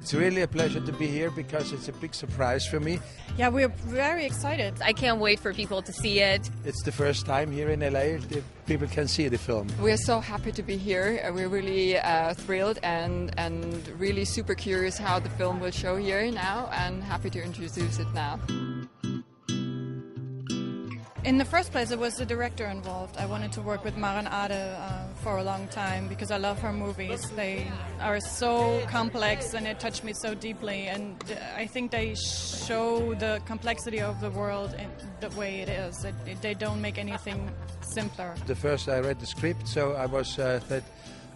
It's really a pleasure to be here because it's a big surprise for me. Yeah, we're very excited. I can't wait for people to see it. It's the first time here in LA that people can see the film. We're so happy to be here. We're really thrilled and really super curious how the film will show here now, and happy to introduce it now. In the first place, it was the director involved. I wanted to work with Maren Ade for a long time because I love her movies. They are so complex and it touched me so deeply. And I think they show the complexity of the world in the way it is. They don't make anything simpler. The first I read the script, so I was thought,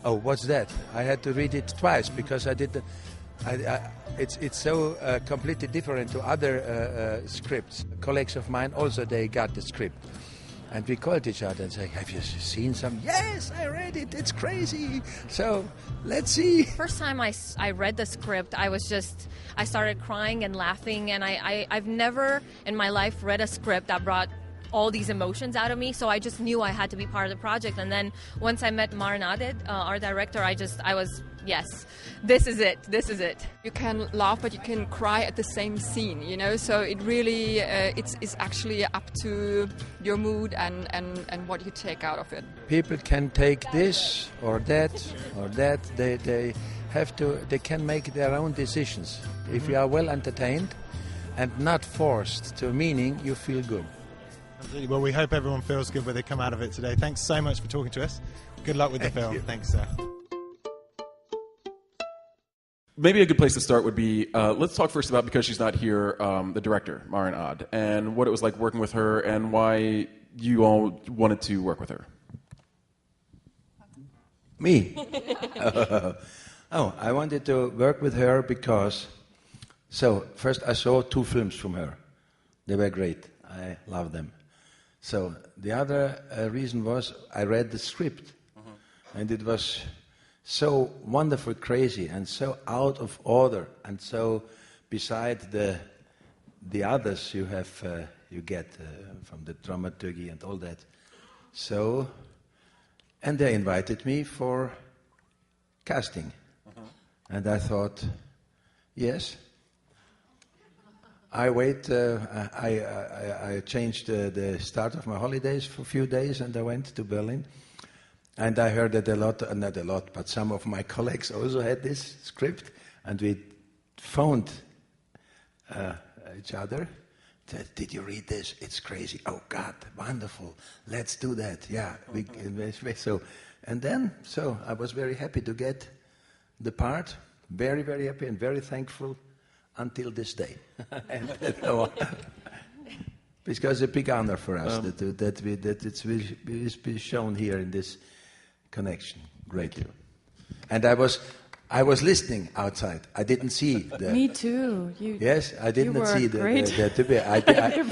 oh, what's that? I had to read it twice because I did. It's so completely different to other scripts. Colleagues of mine also, they got the script. And we called each other and said, have you seen some? Yes, I read it. It's crazy. So let's see. First time I read the script, I started crying and laughing. And I've never in my life read a script that brought all these emotions out of me, so I just knew I had to be part of the project. And then once I met Maren Ade, our director, I was, yes, this is it. You can laugh, but you can cry at the same scene, you know, so it really, it's actually up to your mood and what you take out of it. People can take this or that, they can make their own decisions. If you are well entertained and not forced to meaning, you feel good. Absolutely. Well, we hope everyone feels good when they come out of it today. Thanks so much for talking to us. Good luck with the film. Thanks, sir. Maybe a good place to start would be, let's talk first about, because she's not here, the director, Maren Ade, and what it was like working with her and why you all wanted to work with her. Me? I wanted to work with her because, so first I saw 2 films from her. They were great. I love them. So the other reason was I read the script, and it was so wonderful, crazy, and so out of order, and so beside the others you have you get from the dramaturgy and all that. So, and they invited me for casting, and I thought, yes. I changed the start of my holidays for a few days, and I went to Berlin. And I heard that not a lot, but some of my colleagues also had this script, and we phoned each other. Said, did you read this? It's crazy. Oh God, wonderful. Let's do that. Yeah. So I was very happy to get the part. Very, very happy and very thankful. Until this day, because it's a big honor for us that it's be shown here in this connection. Great, you. And I was listening outside. I didn't see the. Me too. Yes, I didn't see the.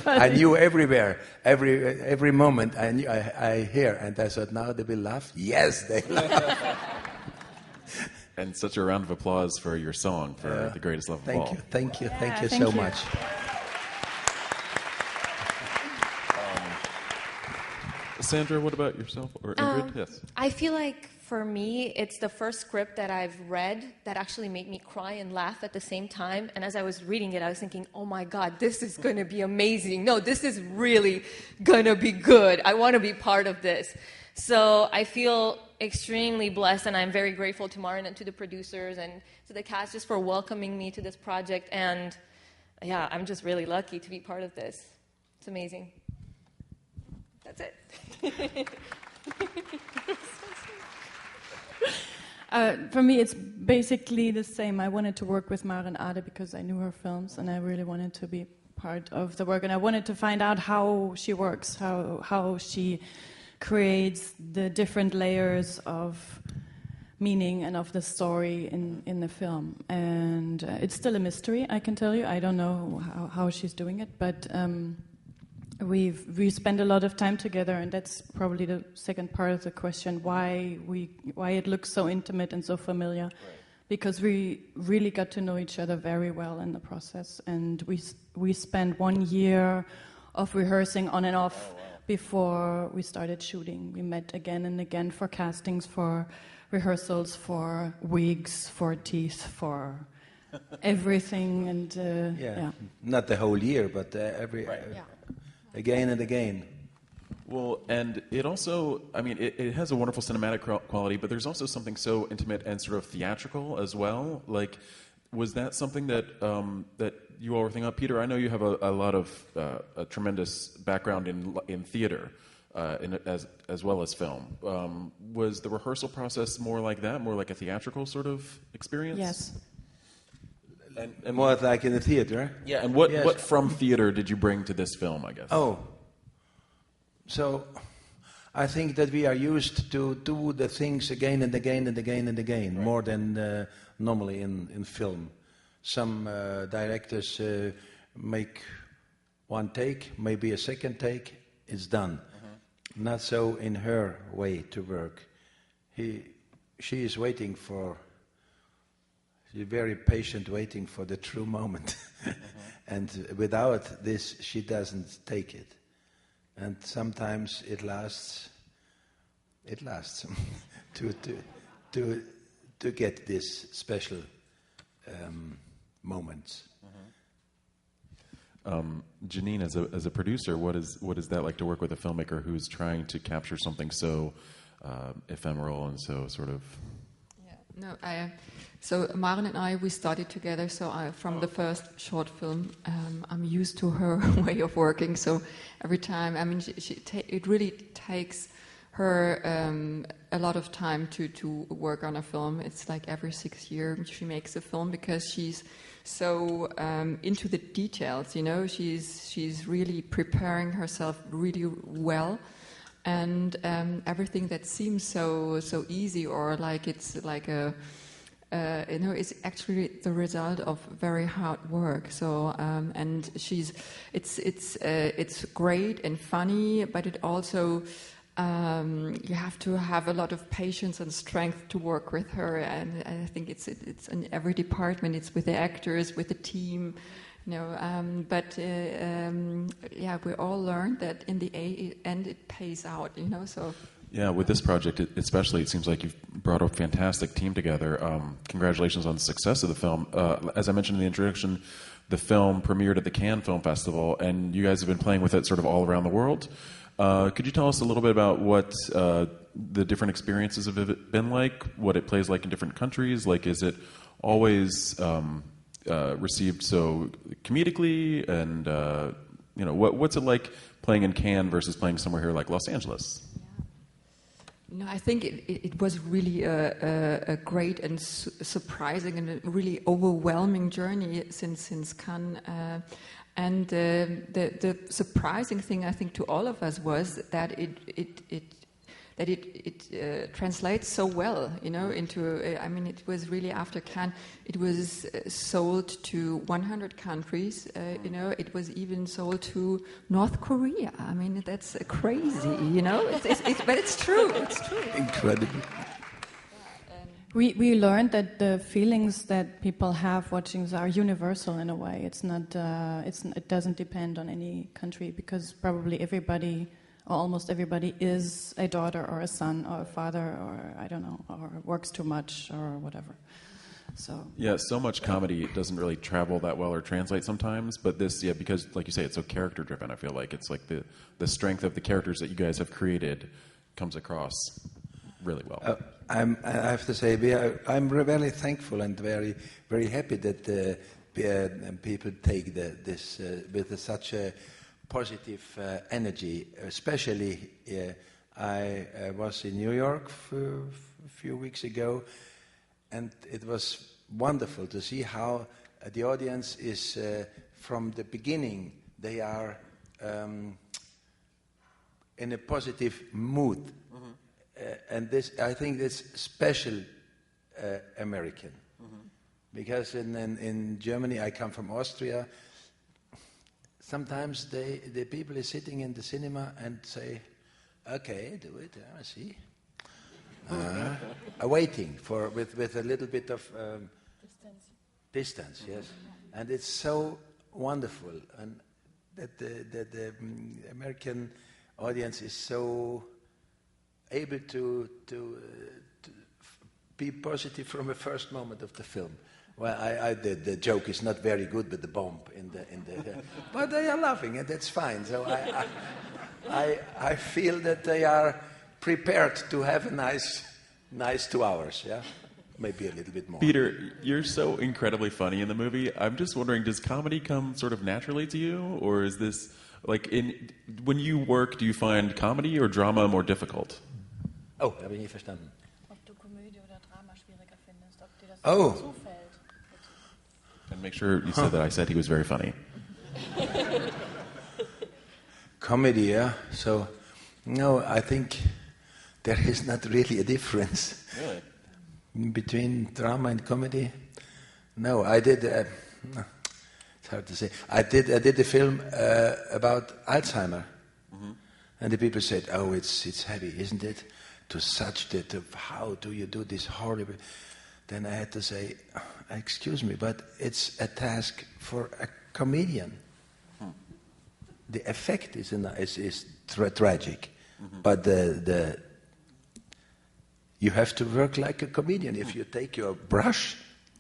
I knew everywhere, every moment. I hear, and I thought, now they will laugh. Yes, they laugh. And such a round of applause for your song, for The Greatest Love of All. Thank you so much. Sandra, what about yourself, or Ingrid? Yes. I feel like for me, it's the first script that I've read that actually made me cry and laugh at the same time. And as I was reading it, I was thinking, oh my God, this is going to be amazing. No, this is really going to be good. I want to be part of this. So I feel extremely blessed, and I'm very grateful to Maren and to the producers and to the cast just for welcoming me to this project. And yeah, I'm just really lucky to be part of this. It's amazing. That's it. For me, it's basically the same. I wanted to work with Maren Ade because I knew her films, and I really wanted to be part of the work. And I wanted to find out how she works, how she creates the different layers of meaning and of the story in the film. And it's still a mystery, I can tell you. I don't know how she's doing it, but we spend a lot of time together, and that's probably the second part of the question, why it looks so intimate and so familiar. Right. Because we really got to know each other very well in the process, and we spent 1 year of rehearsing on and off. Before we started shooting. We met again and again for castings, for rehearsals, for wigs, for teeth, for everything, and Yeah, not the whole year, but again and again. Well, and it also, I mean, it has a wonderful cinematic quality, but there's also something so intimate and sort of theatrical as well. Like, was that something that that you all were thinking of? Peter, I know you have a lot of a tremendous background in theater, as well as film. Was the rehearsal process more like that, more like a theatrical sort of experience? yes. And more like in the theater. Yeah, and what, Yes. what from theater did you bring to this film, I guess? Oh, so I think that we are used to do the things again and again and again and again, Right. more than normally in film. Some directors make one take, maybe a second take, it's done. Not so in her way to work. She is waiting for, she's very patient, waiting for the true moment. And without this, she doesn't take it. And sometimes it lasts to get this special moments. Janine, as a producer, what is that like to work with a filmmaker who's trying to capture something so ephemeral and so sort of? Yeah, no, so Maren and I, we studied together. So from the first short film, I'm used to her way of working. So every time, I mean, it really takes her a lot of time to work on a film. It's like every 6 years she makes a film because she's so into the details. You know, she's really preparing herself really well. And everything that seems so easy or like it's like is actually the result of very hard work. So and it's great and funny, but it also you have to have a lot of patience and strength to work with her. And I think it's in every department. It's with the actors, with the team. We all learned that in the end it pays out, so. Yeah, with this project especially, it seems like you've brought a fantastic team together. Congratulations on the success of the film. As I mentioned in the introduction, the film premiered at the Cannes Film Festival, and you guys have been playing with it sort of all around the world. Could you tell us a little bit about what the different experiences have been like, what it plays like in different countries? Like, is it always received so comedically, and what's it like playing in Cannes versus playing somewhere here like Los Angeles? No, I think it was really a great and surprising and a really overwhelming journey since Cannes. And the surprising thing, I think, to all of us was that it translates so well, into. I mean, it was really after Cannes. It was sold to 100 countries. It was even sold to North Korea. I mean, that's crazy. But it's true. It's true. Incredible. We learned that the feelings that people have watching are universal in a way. It's not. It doesn't depend on any country because probably everybody. Or almost everybody is a daughter or a son or a father or I don't know, or works too much or whatever. So yeah, so much comedy doesn't really travel that well or translate sometimes, but this, because like you say, it's so character driven. I feel like it's like the strength of the characters that you guys have created comes across really well. I have to say, I'm very thankful and very, very happy that people take this with such a positive energy. Especially, I was in New York a few weeks ago, and it was wonderful to see how the audience is from the beginning. They are in a positive mood. And this, I think, this special American, because in Germany, I come from Austria. Sometimes the people is sitting in the cinema and say, "Okay, do it. I see." Waiting for with a little bit of distance, yes, and it's so wonderful, and that the American audience is so able to be positive from the first moment of the film. Well, the joke is not very good with the bomb in the but they are laughing, and that's fine. So I feel that they are prepared to have a nice 2 hours. Yeah, maybe a little bit more. Peter, you're so incredibly funny in the movie. I'm just wondering, does comedy come sort of naturally to you, or is this when you work, do you find comedy or drama more difficult? Oh, habe ich nicht verstanden. Ob du Komödie oder Drama schwieriger findest, ob dir das zufällt. And make sure you said that I said he was very funny. Comedy, yeah. So, no, I think there is not really a difference between drama and comedy. No, I did. It's hard to say. I did a film about Alzheimer, and the people said, "Oh, it's heavy, isn't it? To such that how do you do this horrible?" Then I had to say, "Excuse me, but it's a task for a comedian. The effect is tragic, but you have to work like a comedian. If you take your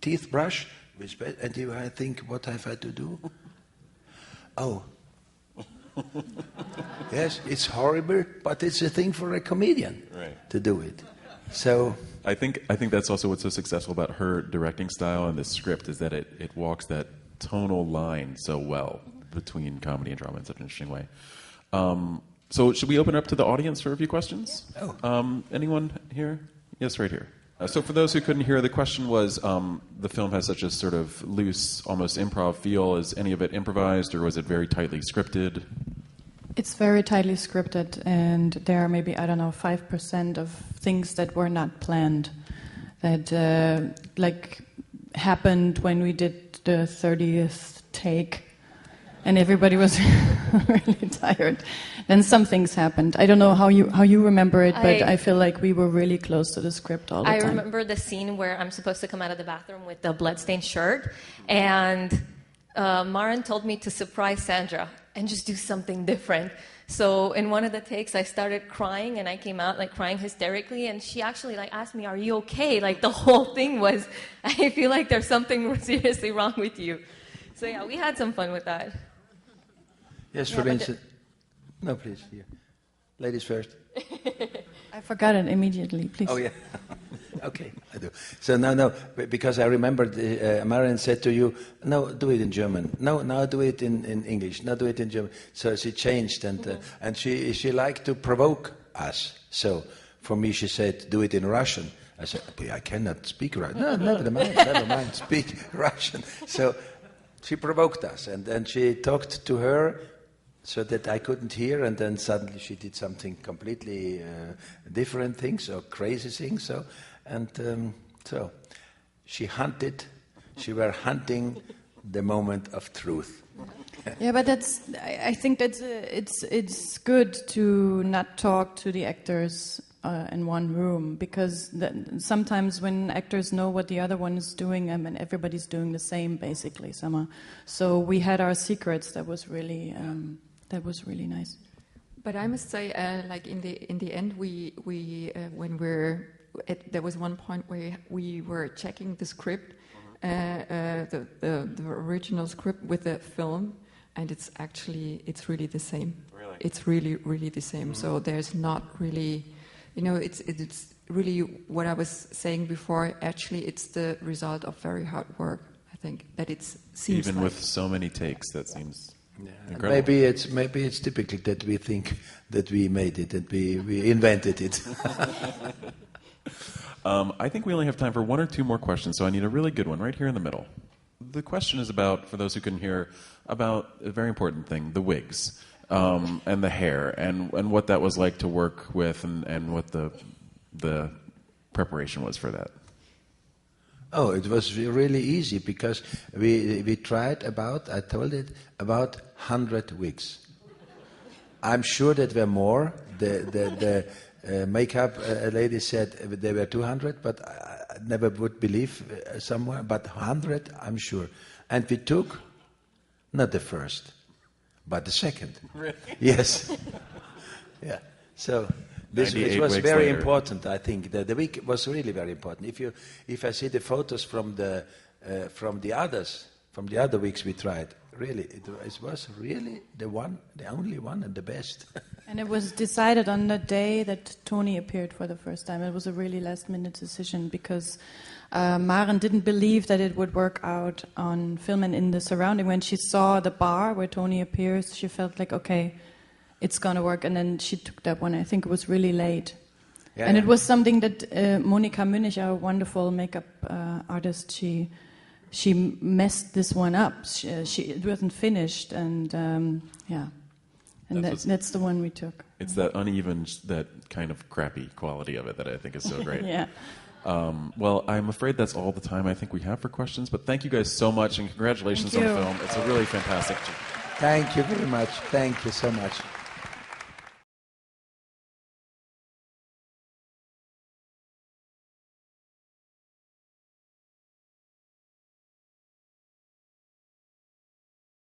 teeth brush, and you think, what have I to do? Oh, yes, it's horrible, but it's a thing for a comedian to do it. So." I think that's also what's so successful about her directing style and this script is that it walks that tonal line so well between comedy and drama in such an interesting way. So should we open up to the audience for a few questions? Anyone here? Yes, right here. So for those who couldn't hear, the question was, the film has such a sort of loose, almost improv feel. Is any of it improvised, or was it very tightly scripted? It's very tightly scripted, and there are maybe, 5% of things that were not planned, that happened when we did the 30th take, and everybody was really tired. Then some things happened. I don't know how you remember it, but I feel like we were really close to the script all the time. I remember the scene where I'm supposed to come out of the bathroom with the bloodstained shirt, and Maren told me to surprise Sandra and just do something different. So in one of the takes, I started crying, and I came out crying hysterically, and she actually asked me, "Are you okay?" The whole thing was, I feel like there's something seriously wrong with you. So yeah, we had some fun with that. Yes, for instance. No, please. Here. Ladies first. I forgot it immediately, please. Oh, yeah. Okay, I do. So no, because I remembered Maren said to you, "No, do it in German. No, now do it in English. No, do it in German." So she changed, and she liked to provoke us. So for me, she said, "Do it in Russian." I said, "But I cannot speak Russian." No, never mind, speak Russian. So she provoked us, and then she talked to her so that I couldn't hear, and then suddenly she did something completely different things or crazy things. So she were hunting the moment of truth. Yeah, but I think it's good to not talk to the actors in one room, because sometimes when actors know what the other one is doing, and everybody's doing the same basically somehow. So we had our secrets. That was really nice. But I must say, in the end, we when there was one point where we were checking the script, the original script with the film, and it's really the same. Really? It's really the same. Mm-hmm. So there's not really, it's really what I was saying before. Actually, it's the result of very hard work. I think that it seems even with so many takes, that seems. Yeah, maybe it's typical that we think that we made it, that we invented it. I think we only have time for one or two more questions, so I need a really good one right here in the middle. The question is about, for those who couldn't hear, about a very important thing, the wigs and the hair, and what that was like to work with, and what the preparation was for that. Oh, it was really easy, because we tried about 100 wigs. I'm sure that there were more. The makeup lady said there were 200, but I never would believe somewhere. But 100, I'm sure. And we took not the first, but the second. Really? Yes. Yeah. So 98 it was weeks very later. important. I think the week was really very important. If I see the photos from the other weeks we tried, really it was really the only one, and the best. And it was decided on the day that Toni appeared for the first time. It was a really last-minute decision because Maren didn't believe that it would work out on film and in the surrounding. When she saw the bar where Toni appears, she felt like, okay, it's going to work. And then she took that one. I think it was really late. Yeah, and it was something that Monika Münich, our wonderful makeup artist, she messed this one up. It wasn't finished, and and that's the one we took. It's that uneven, that kind of crappy quality of it that I think is so great. Yeah. Well, I'm afraid that's all the time I think we have for questions, but thank you guys so much, and congratulations on the film. It's a really fantastic. Thank you very much. Thank you so much.